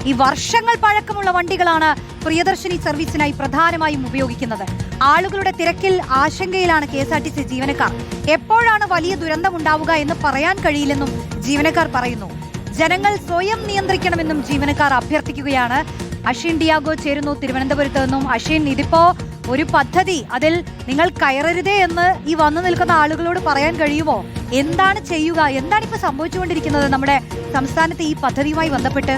ഈ വർഷങ്ങൾ പഴക്കമുള്ള വണ്ടികളാണ് പ്രിയദർശിനി സർവീസിനായി പ്രധാനമായും ഉപയോഗിക്കുന്നത്. ആളുകളുടെ തിരക്കിൽ ആശങ്കയിലാണ് KSRTC ജീവനക്കാർ. എപ്പോഴാണ് വലിയ ദുരന്തമുണ്ടാവുക എന്ന് പറയാൻ കഴിയില്ലെന്നും ജീവനക്കാർ പറയുന്നു. ജനങ്ങൾ സ്വയം നിയന്ത്രിക്കണമെന്നും ജീവനക്കാർ അഭ്യർത്ഥിക്കുകയാണ്. അശ്വിൻ ഡിയാഗോ ചേരുന്നു തിരുവനന്തപുരത്ത് നിന്നും. അശ്വിൻ, ഇതിപ്പോ ഒരു പദ്ധതി, അതിൽ നിങ്ങൾ കയറരുതേ എന്ന് ഈ വന്നു നിൽക്കുന്ന ആളുകളോട് പറയാൻ കഴിയുമോ? എന്താണ് ചെയ്യുക? എന്താണ് ഇപ്പൊ സംഭവിച്ചുകൊണ്ടിരിക്കുന്നത് നമ്മുടെ സംസ്ഥാനത്ത് ഈ പദ്ധതിയുമായി ബന്ധപ്പെട്ട്?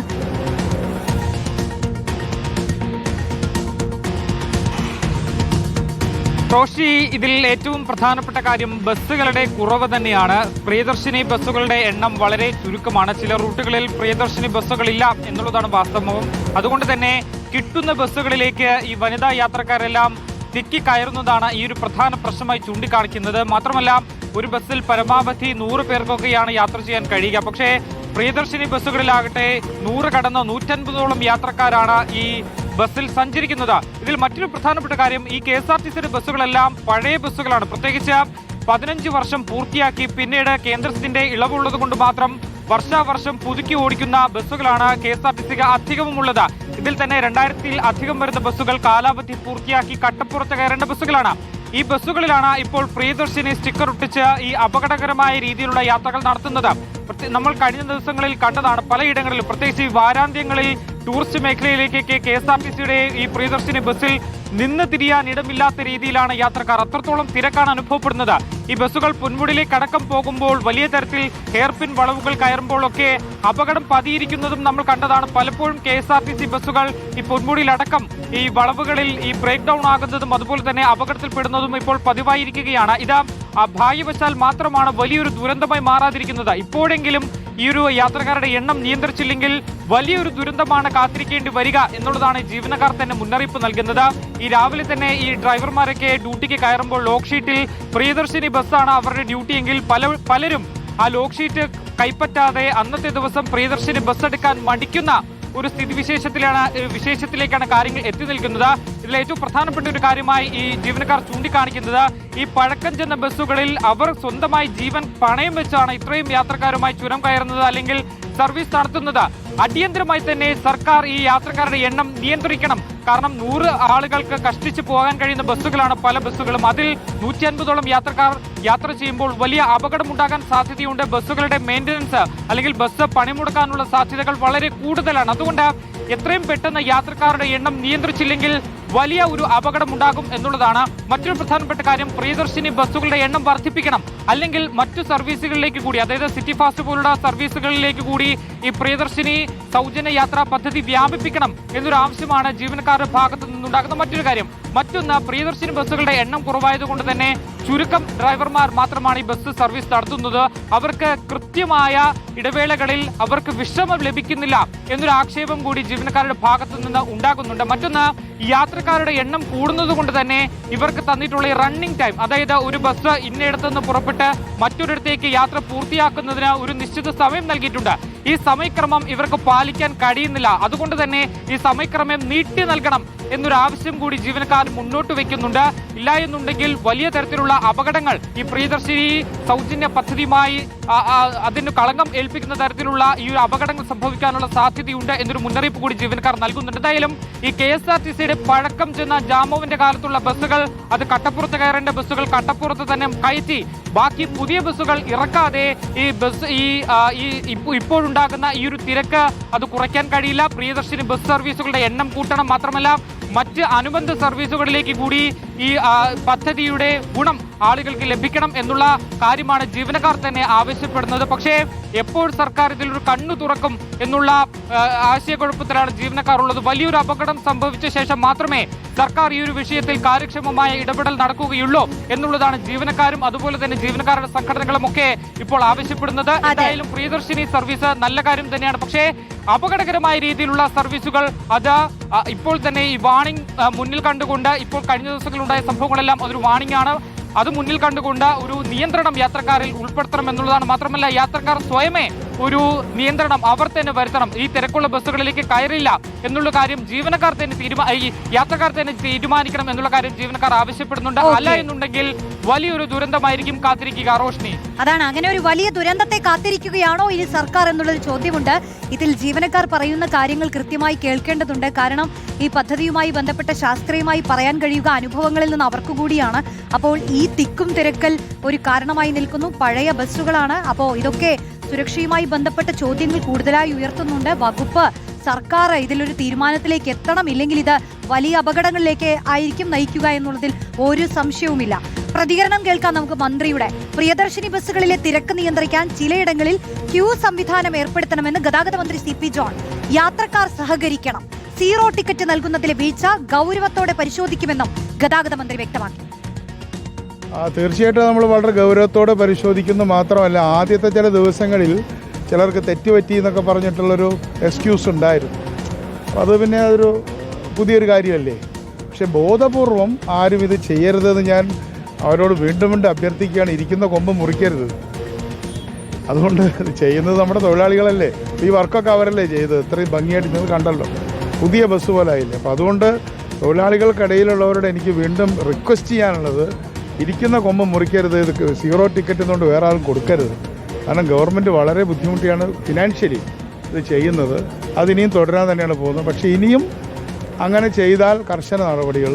റോഷി, ഇതിൽ ഏറ്റവും പ്രധാനപ്പെട്ട കാര്യം ബസ്സുകളുടെ കുറവ് തന്നെയാണ്. പ്രിയദർശിനി ബസ്സുകളുടെ എണ്ണം വളരെ ചുരുക്കമാണ്. ചില റൂട്ടുകളിൽ പ്രിയദർശിനി ബസ്സുകളില്ല എന്നുള്ളതാണ് വാസ്തവം. അതുകൊണ്ട് തന്നെ കിട്ടുന്ന ബസ്സുകളിലേക്ക് ഈ വനിതാ യാത്രക്കാരെല്ലാം തിക്കിക്കയറുന്നതാണ് ഈ ഒരു പ്രധാന പ്രശ്നമായി ചൂണ്ടിക്കാണിക്കുന്നത്. മാത്രമല്ല, ഒരു ബസ്സിൽ പരമാവധി 100 പേർക്കൊക്കെയാണ് യാത്ര ചെയ്യാൻ കഴിയുക. പക്ഷേ പ്രിയദർശിനി ബസ്സുകളിലാകട്ടെ 100 കടന്ന് 150ഓളം യാത്രക്കാരാണ് ഈ ബസ്സിൽ സഞ്ചരിക്കുന്നത്. ഇതിൽ മറ്റൊരു പ്രധാനപ്പെട്ട കാര്യം, ഈ KSRTC ബസ്സുകളെല്ലാം പഴയ ബസ്സുകളാണ്. പ്രത്യേകിച്ച് 15 വർഷം പൂർത്തിയാക്കി പിന്നീട് കേന്ദ്രത്തിന്റെ ഇളവുള്ളത് കൊണ്ട് മാത്രം വർഷാവർഷം പുതുക്കി ഓടിക്കുന്ന ബസ്സുകളാണ് KSRTCക്ക് അധികവുമുള്ളത്. ഇതിൽ തന്നെ 2000-ൽ അധികം വരുന്ന ബസ്സുകൾ കാലാവധി പൂർത്തിയാക്കി കട്ടപ്പുറത്ത് കയറേണ്ട ബസ്സുകളാണ്. ഈ ബസ്സുകളിലാണ് ഇപ്പോൾ പ്രിയദർശിനി സ്റ്റിക്കർ ഒട്ടിച്ച് ഈ അപകടകരമായ രീതിയിലുള്ള യാത്രകൾ നടത്തുന്നത്. നമ്മൾ കഴിഞ്ഞ ദിവസങ്ങളിൽ കണ്ടതാണ് പലയിടങ്ങളിലും, പ്രത്യേകിച്ച് ഈ വാരാന്ത്യങ്ങളിൽ ടൂറിസ്റ്റ് മേഖലയിലേക്കൊക്കെ KSRTCയുടെ ഈ പ്രിയദർശിനി ബസ്സിൽ നിന്ന് തിരിയാൻ ഇടമില്ലാത്ത രീതിയിലാണ് യാത്രക്കാർ. അത്രത്തോളം തിരക്കാണ് അനുഭവപ്പെടുന്നത്. ഈ ബസ്സുകൾ പൊന്മുടിയിലേക്ക് അടക്കം പോകുമ്പോൾ വലിയ തരത്തിൽ ഹെയർപിൻ വളവുകൾ കയറുമ്പോഴൊക്കെ അപകടം പതിയിരിക്കുന്നതും നമ്മൾ കണ്ടതാണ്. പലപ്പോഴും KSRTC ബസ്സുകൾ ഈ പൊന്മുടിയിലടക്കം ഈ വളവുകളിൽ ഈ ബ്രേക്ക് ഡൗൺ ആകുന്നതും അതുപോലെ തന്നെ അപകടത്തിൽപ്പെടുന്നതും ഇപ്പോൾ പതിവായിരിക്കുകയാണ്. ഇത് ഭാഗ്യവശാൽ മാത്രമാണ് വലിയൊരു ദുരന്തമായി മാറാതിരിക്കുന്നത്. ഇപ്പോഴെങ്കിലും ഈ ഒരു യാത്രക്കാരുടെ എണ്ണം നിയന്ത്രിച്ചില്ലെങ്കിൽ വലിയൊരു ദുരന്തമാണ് കാത്തിരിക്കേണ്ടി വരിക എന്നുള്ളതാണ് ജീവനക്കാർ തന്നെ മുന്നറിയിപ്പ് നൽകുന്നത്. ഈ രാവിലെ തന്നെ ഈ ഡ്രൈവർമാരൊക്കെ ഡ്യൂട്ടിക്ക് കയറുമ്പോൾ ലോക്ക് ഷീറ്റിൽ പ്രിയദർശിനി ബസ്സാണ് അവരുടെ ഡ്യൂട്ടി എങ്കിൽ പലരും ആ ലോക്ക് ഷീറ്റ് കൈപ്പറ്റാതെ അന്നത്തെ ദിവസം പ്രിയദർശിനി ബസ് എടുക്കാൻ മടിക്കുന്ന ഒരു വിശേഷത്തിലേക്കാണ് കാര്യങ്ങൾ എത്തി നിൽക്കുന്നത്. ഇതിൽ ഏറ്റവും പ്രധാനപ്പെട്ട ഒരു കാര്യമായി ഈ ജീവനക്കാർ ചൂണ്ടിക്കാണിക്കുന്നത്, ഈ പഴക്കം ചെന്ന ബസ്സുകളിൽ അവർ സ്വന്തമായി ജീവൻ പണയം വെച്ചാണ് ഇത്രയും യാത്രക്കാരുമായി ചുരം കയറുന്നത് അല്ലെങ്കിൽ സർവീസ് നടത്തുന്നത്. അടിയന്തരമായി തന്നെ സർക്കാർ ഈ യാത്രക്കാരുടെ എണ്ണം നിയന്ത്രിക്കണം. കാരണം 100 ആളുകൾക്ക് കഷ്ടിച്ച് പോകാൻ കഴിയുന്ന ബസ്സുകളാണ് പല ബസ്സുകളും. അതിൽ 150ഓളം യാത്രക്കാർ യാത്ര ചെയ്യുമ്പോൾ വലിയ അപകടമുണ്ടാകാൻ സാധ്യതയുണ്ട്. ബസ്സുകളുടെ മെയിൻ്റനൻസ് അല്ലെങ്കിൽ ബസ് പണിമുടക്കാനുള്ള സാധ്യതകൾ വളരെ കൂടുതലാണ്. അതുകൊണ്ട് എത്രയും പെട്ടെന്ന് യാത്രക്കാരുടെ എണ്ണം നിയന്ത്രിച്ചില്ലെങ്കിൽ വലിയ ഒരു അപകടമുണ്ടാകും എന്നുള്ളതാണ് മറ്റൊരു പ്രധാനപ്പെട്ട കാര്യം. പ്രിയദർശിനി ബസ്സുകളുടെ എണ്ണം വർദ്ധിപ്പിക്കണം, അല്ലെങ്കിൽ മറ്റു സർവീസുകളിലേക്ക് കൂടി, അതായത് സിറ്റി ഫാസ്റ്റ് പോലുള്ള സർവീസുകളിലേക്ക് കൂടി ഈ പ്രിയദർശിനി സൗജന്യ യാത്രാ പദ്ധതി വ്യാപിപ്പിക്കണം എന്നൊരു ആവശ്യമാണ് ജീവനക്കാരുടെ ഭാഗത്തു നിന്നുണ്ടാകുന്ന മറ്റൊരു കാര്യം. മറ്റൊന്ന്, പ്രിയദർശിനി ബസ്സുകളുടെ എണ്ണം കുറവായതുകൊണ്ട് തന്നെ ചുരുക്കം ഡ്രൈവർമാർ മാത്രമാണ് ഈ ബസ് സർവീസ് നടത്തുന്നത്. അവർക്ക് കൃത്യമായ ഇടവേളകളിൽ അവർക്ക് വിശ്രമം ലഭിക്കുന്നില്ല എന്നൊരു ആക്ഷേപം കൂടി ജീവനക്കാരുടെ ഭാഗത്തു നിന്ന് ഉണ്ടാകുന്നുണ്ട്. മറ്റൊന്ന്, യാത്രക്കാരുടെ എണ്ണം കൂടുന്നത് കൊണ്ട് തന്നെ ഇവർക്ക് തന്നിട്ടുള്ള ഈ റണ്ണിംഗ് ടൈം, അതായത് ഒരു ബസ് ഇന്നയിടത്തു നിന്ന് പുറപ്പെട്ട് മറ്റൊരിടത്തേക്ക് യാത്ര പൂർത്തിയാക്കുന്നതിന് ഒരു നിശ്ചിത സമയം നൽകിയിട്ടുണ്ട്. ഈ സമയക്രമം ഇവർക്ക് പാലിക്കാൻ കഴിയുന്നില്ല. അതുകൊണ്ട് തന്നെ ഈ സമയക്രമം നീട്ടി നൽകണം എന്നൊരു ആവശ്യം കൂടി ജീവനക്കാർ മുന്നോട്ട് വെക്കുന്നുണ്ട്. ഇല്ല എന്നുണ്ടെങ്കിൽ വലിയ തരത്തിലുള്ള അപകടങ്ങൾ ഈ പ്രിയദർശിനി സൗജന്യ പദ്ധതിയുമായി അതിന് കളങ്കം ഏൽപ്പിക്കുന്ന തരത്തിലുള്ള ഈ ഒരു അപകടങ്ങൾ സംഭവിക്കാനുള്ള സാധ്യതയുണ്ട് എന്നൊരു മുന്നറിയിപ്പ് കൂടി ജീവനക്കാർ നൽകുന്നുണ്ട്. എന്തായാലും ഈ KSRTCയുടെ പഴക്കം ചെന്ന ജാമോവിന്റെ കാലത്തുള്ള ബസ്സുകൾ, അത് കട്ടപ്പുറത്ത് കയറേണ്ട ബസ്സുകൾ കട്ടപ്പുറത്ത് തന്നെ കയറ്റി ബാക്കി പുതിയ ബസ്സുകൾ ഇറക്കാതെ ഈ ബസ് ഇപ്പോഴുണ്ടാകുന്ന ഈ ഒരു തിരക്ക് അത് കുറയ്ക്കാൻ കഴിയില്ല. പ്രിയദർശിനി ബസ് സർവീസുകളുടെ എണ്ണം കൂട്ടണം. മാത്രമല്ല മറ്റ് അനുബന്ധ സർവീസുകളിലേക്ക് കൂടി ഈ പദ്ധതിയുടെ ഗുണം ആളുകൾക്ക് ലഭിക്കണം എന്നുള്ള കാര്യമാണ് ജീവനക്കാർ തന്നെ ആവശ്യപ്പെടുന്നത്. പക്ഷേ എപ്പോൾ സർക്കാർ ഇതിലൊരു കണ്ണു തുറക്കും എന്നുള്ള ആശയക്കുഴപ്പത്തിലാണ് ജീവനക്കാർ ഉള്ളത്. വലിയൊരു അപകടം സംഭവിച്ച ശേഷം മാത്രമേ സർക്കാർ ഈ ഒരു വിഷയത്തിൽ കാര്യക്ഷമമായ ഇടപെടൽ നടക്കുകയുള്ളൂ എന്നുള്ളതാണ് ജീവനക്കാരും അതുപോലെ തന്നെ ജീവനക്കാരുടെ സംഘടനകളും ഒക്കെ ഇപ്പോൾ ആവശ്യപ്പെടുന്നത്. എന്തായാലും പ്രിയദർശിനി സർവീസ് നല്ല കാര്യം തന്നെയാണ്. പക്ഷേ അപകടകരമായ രീതിയിലുള്ള സർവീസുകൾ അത് ഇപ്പോൾ തന്നെ ഈ വാണിംഗ് മുന്നിൽ കണ്ടുകൊണ്ട്, ഇപ്പോൾ കഴിഞ്ഞ ദിവസങ്ങളിലുണ്ടായ സംഭവങ്ങളെല്ലാം അതൊരു വാണിംഗ് ആണ്. അത് മുന്നിൽ കണ്ടുകൊണ്ട് ഒരു നിയന്ത്രണം യാത്രക്കാരിൽ ഉൾപ്പെടുത്തണം എന്നുള്ളതാണ്. മാത്രമല്ല യാത്രക്കാർ സ്വയമേ ഒരു നിയന്ത്രണം അവർ തന്നെ വരുത്തണം. ഈ തിരക്കുള്ള ബസ്സുകളിലേക്ക് കയറില്ല എന്നുള്ള കാര്യം ജീവനക്കാർ തന്നെ യാത്രക്കാർ തന്നെ തീരുമാനിക്കണം എന്നുള്ള കാര്യം ജീവനക്കാർ ആവശ്യപ്പെടുന്നുണ്ട്. അല്ല എന്നുണ്ടെങ്കിൽ വലിയൊരു ദുരന്തമായിരിക്കും കാത്തിരിക്കുക. റോഷ്നി, അതാണ്, അങ്ങനെ ഒരു വലിയ ദുരന്തത്തെ കാത്തിരിക്കുകയാണോ ഇനി സർക്കാർ എന്നുള്ളൊരു ചോദ്യമുണ്ട്. ഇതിൽ ജീവനക്കാർ പറയുന്ന കാര്യങ്ങൾ കൃത്യമായി കേൾക്കേണ്ടതുണ്ട്. കാരണം ഈ പദ്ധതിയുമായി ബന്ധപ്പെട്ട ശാസ്ത്രീയമായി പറയാൻ കഴിയുക അനുഭവങ്ങളിൽ നിന്ന് അവർക്ക് കൂടിയാണ്. അപ്പോൾ ഈ തിക്കും തിരക്കൽ ഒരു കാരണമായി നിൽക്കുന്നു. പഴയ ബസ്സുകളാണ്. അപ്പോൾ ഇതൊക്കെ സുരക്ഷയുമായി ബന്ധപ്പെട്ട ചോദ്യങ്ങൾ കൂടുതലായി ഉയർത്തുന്നുണ്ട്. വകുപ്പ്, സർക്കാർ ഇതിലൊരു തീരുമാനത്തിലേക്ക് എത്തണം. ഇല്ലെങ്കിൽ ഇത് വലിയ അപകടങ്ങളിലേക്ക് ആയിരിക്കും നയിക്കുക എന്നുള്ളതിൽ ഒരു സംശയവുമില്ല. പ്രതികരണം കേൾക്കാം നമുക്ക് മന്ത്രിയുടെ. പ്രിയദർശിനി ബസ്സുകളിലെ തിരക്ക് നിയന്ത്രിക്കാൻ ചിലയിടങ്ങളിൽ ക്യൂ സംവിധാനം ഏർപ്പെടുത്തണമെന്ന് ഗതാഗത മന്ത്രി CP ജോൺ. യാത്രക്കാർ സഹകരിക്കണം. സീറോ ടിക്കറ്റ് നൽകുന്നതിലെ വീഴ്ച ഗൗരവത്തോടെ പരിശോധിക്കുമെന്നും ഗതാഗത മന്ത്രി വ്യക്തമാക്കി. തീർച്ചയായിട്ടും നമ്മൾ വളരെ ഗൗരവത്തോടെ പരിശോധിക്കുന്നു. മാത്രമല്ല, ആദ്യത്തെ ചില ദിവസങ്ങളിൽ ചിലർക്ക് തെറ്റുപറ്റി എന്നൊക്കെ പറഞ്ഞിട്ടുള്ളൊരു എക്സ്ക്യൂസ് ഉണ്ടായിരുന്നു. അത് പിന്നെ അതൊരു പുതിയൊരു കാര്യമല്ലേ. പക്ഷെ ബോധപൂർവം ആരും ഇത് ചെയ്യരുതെന്ന് ഞാൻ അവരോട് വീണ്ടും വീണ്ടും അഭ്യർത്ഥിക്കുകയാണ്. ഇരിക്കുന്ന കൊമ്പ് മുറിക്കരുത്. അതുകൊണ്ട് ചെയ്യുന്നത് നമ്മുടെ തൊഴിലാളികളല്ലേ. ഈ വർക്കൊക്കെ അവരല്ലേ ചെയ്തത്. ഇത്രയും ഭംഗിയായിട്ട് നിങ്ങൾ കണ്ടല്ലോ, പുതിയ ബസ് പോലെ ആയില്ലേ. അപ്പോൾ അതുകൊണ്ട് തൊഴിലാളികൾക്കിടയിലുള്ളവരോട് എനിക്ക് വീണ്ടും റിക്വസ്റ്റ് ചെയ്യാനുള്ളത്, ഇരിക്കുന്ന കൊമ്പ് മുറിക്കരുത്. ഇത് സീറോ ടിക്കറ്റ് എന്നുകൊണ്ട് വേറെ ആളും കൊടുക്കരുത്. കാരണം ഗവൺമെൻറ് വളരെ ബുദ്ധിമുട്ടിയാണ് ഫിനാൻഷ്യലി ഇത് ചെയ്യുന്നത്. അതിനിയും തുടരാൻ തന്നെയാണ് പോകുന്നത്. പക്ഷേ ഇനിയും അങ്ങനെ ചെയ്താൽ കർശന നടപടികൾ